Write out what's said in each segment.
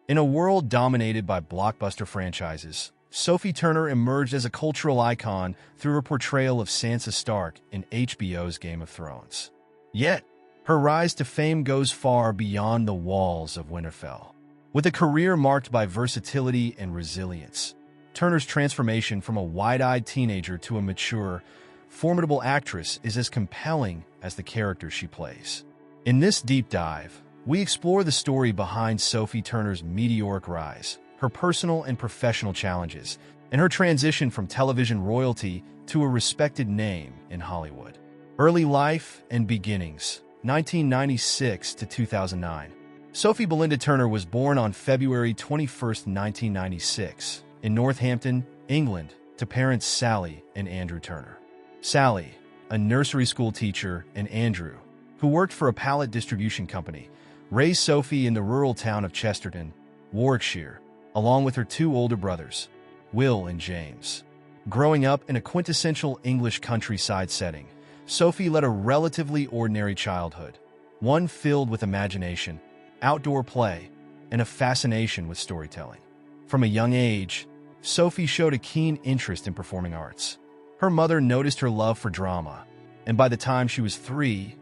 In a world dominated by blockbuster franchises, Sophie Turner emerged as a cultural icon through her portrayal of Sansa Stark in HBO's Game of Thrones. Yet, her rise to fame goes far beyond the walls of Winterfell. With a career marked by versatility and resilience, Turner's transformation from a wide-eyed teenager to a mature, formidable actress is as compelling as the characters she plays. In this deep dive, we explore the story behind Sophie Turner's meteoric rise, her personal and professional challenges, and her transition from television royalty to a respected name in Hollywood. Early life and beginnings, 1996 to 2009. Sophie Belinda Turner was born on February 21, 1996, in Northampton, England, to parents Sally and Andrew Turner. Sally, a nursery school teacher, and Andrew, who worked for a pallet distribution company, raised Sophie in the rural town of Chesterton, Warwickshire, along with her two older brothers, Will and James. Growing up in a quintessential English countryside setting, Sophie led a relatively ordinary childhood, one filled with imagination, outdoor play, and a fascination with storytelling. From a young age, Sophie showed a keen interest in performing arts. Her mother noticed her love for drama, and by the time she was 3,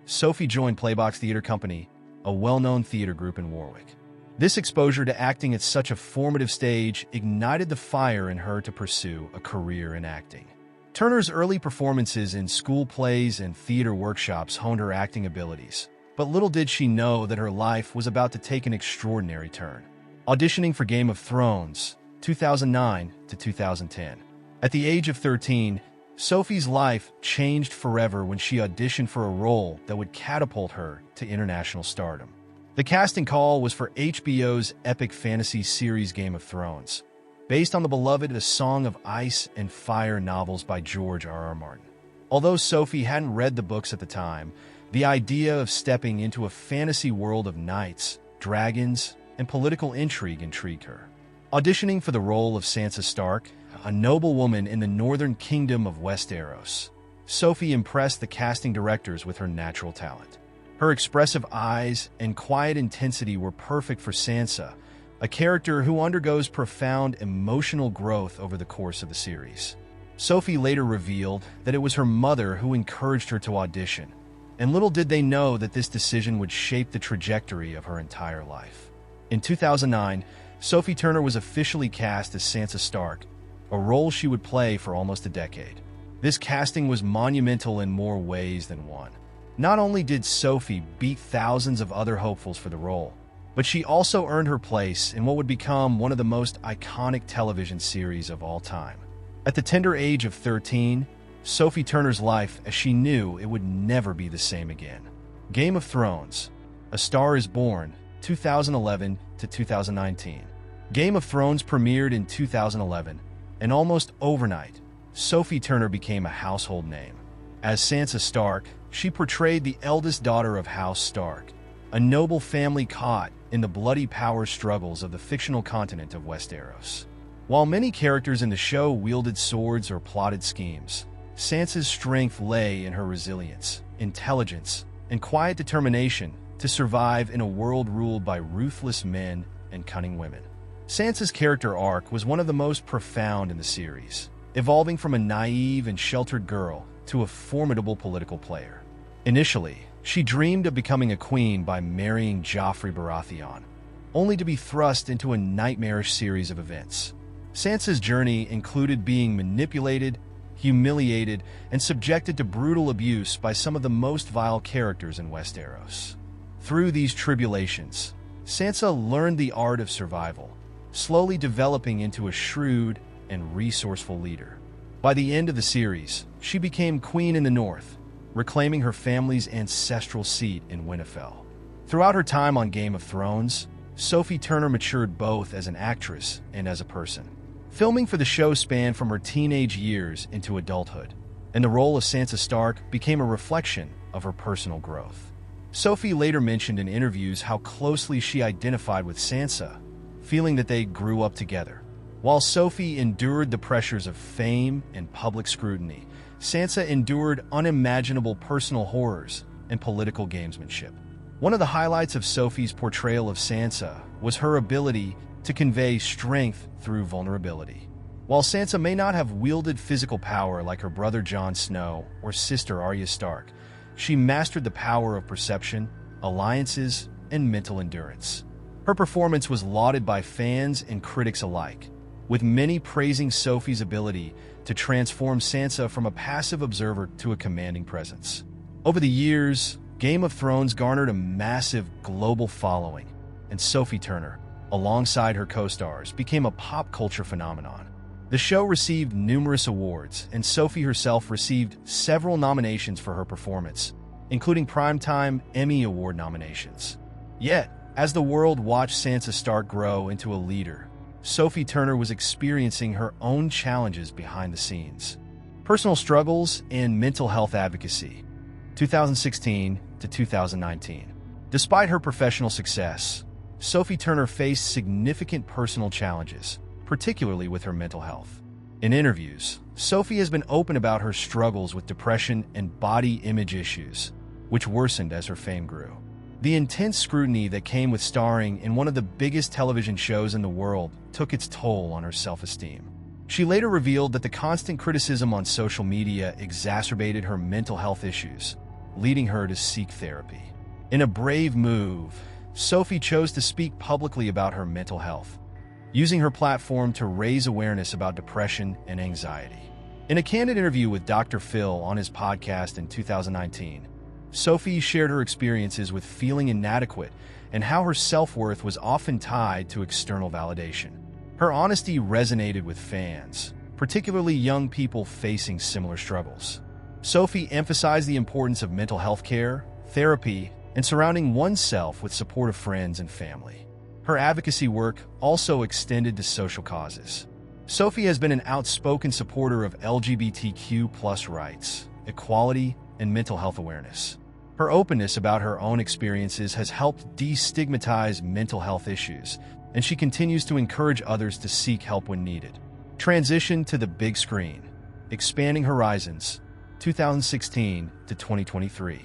Sophie joined Playbox Theatre Company, a well-known theater group in Warwick. This exposure to acting at such a formative stage ignited the fire in her to pursue a career in acting. Turner's early performances in school plays and theater workshops honed her acting abilities, but little did she know that her life was about to take an extraordinary turn. Auditioning for Game of Thrones, 2009 to 2010. At the age of 13, Sophie's life changed forever when she auditioned for a role that would catapult her to international stardom. The casting call was for HBO's epic fantasy series Game of Thrones, based on the beloved A Song of Ice and Fire novels by George R.R. Martin. Although Sophie hadn't read the books at the time, the idea of stepping into a fantasy world of knights, dragons, and political intrigue intrigued her. Auditioning for the role of Sansa Stark, a noblewoman in the northern kingdom of Westeros, Sophie impressed the casting directors with her natural talent. Her expressive eyes and quiet intensity were perfect for Sansa, a character who undergoes profound emotional growth over the course of the series. Sophie later revealed that it was her mother who encouraged her to audition, and little did they know that this decision would shape the trajectory of her entire life. In 2009, Sophie Turner was officially cast as Sansa Stark, a role she would play for almost a decade. This casting was monumental in more ways than one. Not only did Sophie beat thousands of other hopefuls for the role, but she also earned her place in what would become one of the most iconic television series of all time. At the tender age of 13, Sophie Turner's life, as she knew, it would never be the same again. Game of Thrones, A Star is Born, 2011 to 2019. Game of Thrones premiered in 2011, and almost overnight, Sophie Turner became a household name. As Sansa Stark, she portrayed the eldest daughter of House Stark, a noble family caught in the bloody power struggles of the fictional continent of Westeros. While many characters in the show wielded swords or plotted schemes, Sansa's strength lay in her resilience, intelligence, and quiet determination to survive in a world ruled by ruthless men and cunning women. Sansa's character arc was one of the most profound in the series, evolving from a naive and sheltered girl to a formidable political player. Initially, she dreamed of becoming a queen by marrying Joffrey Baratheon, only to be thrust into a nightmarish series of events. Sansa's journey included being manipulated, humiliated, and subjected to brutal abuse by some of the most vile characters in Westeros. Through these tribulations, Sansa learned the art of survival, slowly developing into a shrewd and resourceful leader. By the end of the series, she became queen in the north, reclaiming her family's ancestral seat in Winterfell. Throughout her time on Game of Thrones, Sophie Turner matured both as an actress and as a person. Filming for the show spanned from her teenage years into adulthood, and the role of Sansa Stark became a reflection of her personal growth. Sophie later mentioned in interviews how closely she identified with Sansa, feeling that they grew up together. While Sophie endured the pressures of fame and public scrutiny, Sansa endured unimaginable personal horrors and political gamesmanship. One of the highlights of Sophie's portrayal of Sansa was her ability to convey strength through vulnerability. While Sansa may not have wielded physical power like her brother Jon Snow or sister Arya Stark, she mastered the power of perception, alliances, and mental endurance. Her performance was lauded by fans and critics alike, with many praising Sophie's ability to transform Sansa from a passive observer to a commanding presence. Over the years, Game of Thrones garnered a massive global following, and Sophie Turner, alongside her co-stars, became a pop culture phenomenon. The show received numerous awards, and Sophie herself received several nominations for her performance, including Primetime Emmy Award nominations. Yet, as the world watched Sansa Stark grow into a leader, Sophie Turner was experiencing her own challenges behind the scenes. Personal struggles and mental health advocacy, 2016 to 2019. Despite her professional success, Sophie Turner faced significant personal challenges, particularly with her mental health. In interviews, Sophie has been open about her struggles with depression and body image issues, which worsened as her fame grew. The intense scrutiny that came with starring in one of the biggest television shows in the world took its toll on her self-esteem. She later revealed that the constant criticism on social media exacerbated her mental health issues, leading her to seek therapy. In a brave move, Sophie chose to speak publicly about her mental health, using her platform to raise awareness about depression and anxiety. In a candid interview with Dr. Phil on his podcast in 2019, Sophie shared her experiences with feeling inadequate and how her self-worth was often tied to external validation. Her honesty resonated with fans, particularly young people facing similar struggles. Sophie emphasized the importance of mental health care, therapy, and surrounding oneself with supportive friends and family. Her advocacy work also extended to social causes. Sophie has been an outspoken supporter of LGBTQ+ rights, equality, and mental health awareness. Her openness about her own experiences has helped destigmatize mental health issues, and she continues to encourage others to seek help when needed. Transition to the big screen, expanding horizons, 2016 to 2023.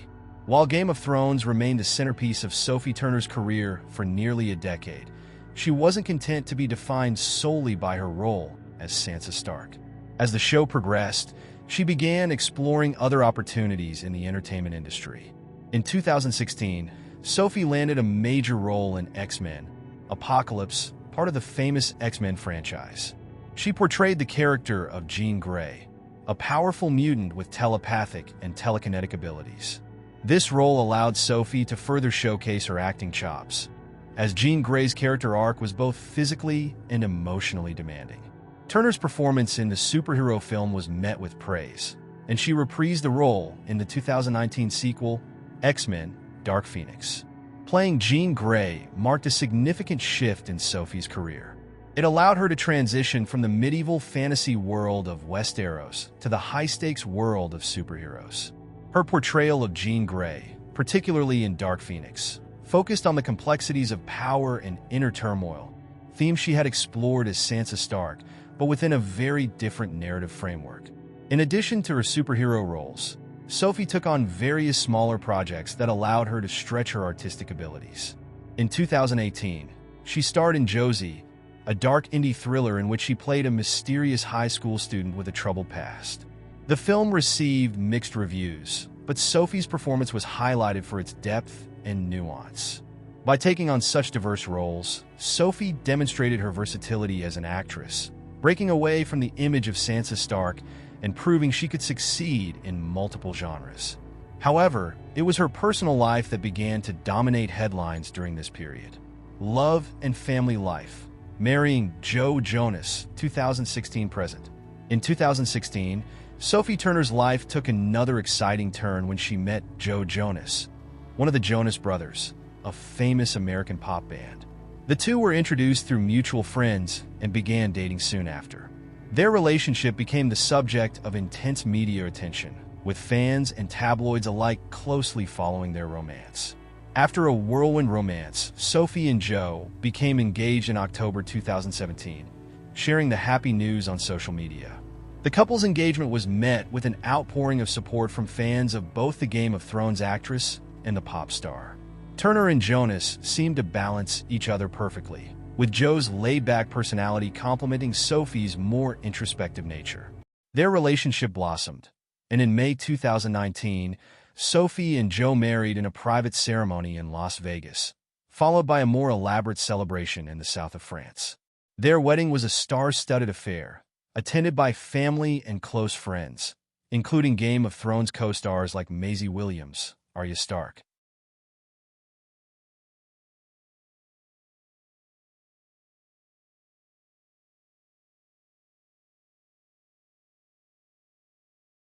While Game of Thrones remained the centerpiece of Sophie Turner's career for nearly a decade, she wasn't content to be defined solely by her role as Sansa Stark. As the show progressed, she began exploring other opportunities in the entertainment industry. In 2016, Sophie landed a major role in X-Men: Apocalypse, part of the famous X-Men franchise. She portrayed the character of Jean Grey, a powerful mutant with telepathic and telekinetic abilities. This role allowed Sophie to further showcase her acting chops, as Jean Grey's character arc was both physically and emotionally demanding. Turner's performance in the superhero film was met with praise, and she reprised the role in the 2019 sequel, X-Men: Dark Phoenix. Playing Jean Grey marked a significant shift in Sophie's career. It allowed her to transition from the medieval fantasy world of Westeros to the high-stakes world of superheroes. Her portrayal of Jean Grey, particularly in Dark Phoenix, focused on the complexities of power and inner turmoil, themes she had explored as Sansa Stark, but within a very different narrative framework. In addition to her superhero roles, Sophie took on various smaller projects that allowed her to stretch her artistic abilities. In 2018, she starred in Josie, a dark indie thriller in which she played a mysterious high school student with a troubled past. The film received mixed reviews, but Sophie's performance was highlighted for its depth and nuance. By taking on such diverse roles, Sophie demonstrated her versatility as an actress, breaking away from the image of Sansa Stark and proving she could succeed in multiple genres. However, it was her personal life that began to dominate headlines during this period. Love and family life, marrying Joe Jonas, 2016 present. In 2016, Sophie Turner's life took another exciting turn when she met Joe Jonas, one of the Jonas Brothers, a famous American pop band. The two were introduced through mutual friends and began dating soon after. Their relationship became the subject of intense media attention, with fans and tabloids alike closely following their romance. After a whirlwind romance, Sophie and Joe became engaged in October 2017, sharing the happy news on social media. The couple's engagement was met with an outpouring of support from fans of both the Game of Thrones actress and the pop star. Turner and Jonas seemed to balance each other perfectly, with Joe's laid-back personality complementing Sophie's more introspective nature. Their relationship blossomed, and in May 2019, Sophie and Joe married in a private ceremony in Las Vegas, followed by a more elaborate celebration in the south of France. Their wedding was a star-studded affair, attended by family and close friends, including Game of Thrones co-stars like Maisie Williams, Arya Stark,